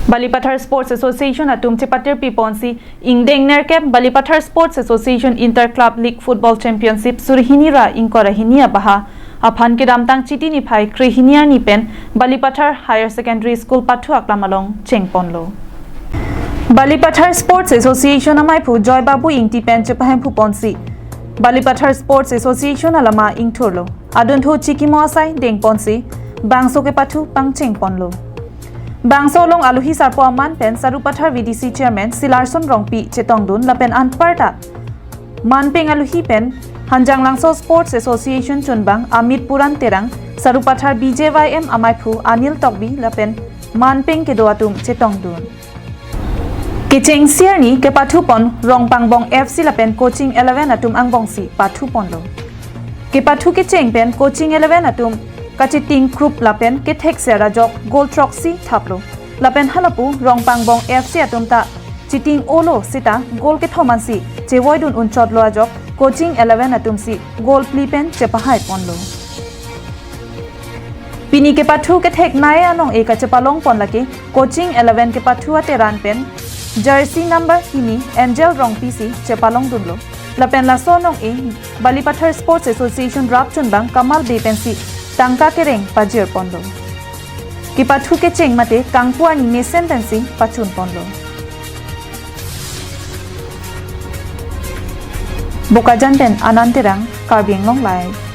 Balipathar Sports Association atum chipatir piponsi ingdeng nerkep Balipathar Sports Association Inter Club League Football Championship surhinira inkorahinia baha aphan ke damtang chiti ni phai krihinia ni pen Balipathar Higher Secondary School pathu aklamalong chengponlo Balipathar Sports Association amai phu joy babu ingti pen chepahem phu ponsi Balipathar Sports Association alama ingthurlo aduntho chikimo asai deng ponsi bangso ke pathu pang chengponlo Bangsolong aluhi sarpo aman pen Sarupathar VDC Chairman Silarson Rongpi Chetongdun lapen anparta Manpeng aluhi pen Hanjang Langso Sports Association Chunbang Amit Puran Terang Sarupathar BJYM Amaipu Anil Tokbi lapen Manpeng Kedoatum Chetongdun Kecheng Sierni kepathu pon Rongpangbong FC lapen Coaching 11 atum angbongsi pathu ponlo Kepathu Kecheng pen Coaching 11 atum Kachiting Group lapen kethek sera jok goal troxy thaplo lapen halapu Rongpangbong FC atumta chiting olo sita goal ke thomansi chewoidun unchot loa jok Coaching 11 atumsi goal plipen chepahai ponlo Pini ke pathu kethek nae anong eka chepalong ponlake Coaching 11 ke pathu ateran pen jersey number hini Angel Rongpi si chepalong dunlo lapen lasonong e Balipathar Sports Association rap chunbang Kamal Bepensi Tangka kereng pajir pondo. Kipathu kecheng mate kangpua ni nesen tensi pachun pondo. Bokajan ten ananterang karbing long live.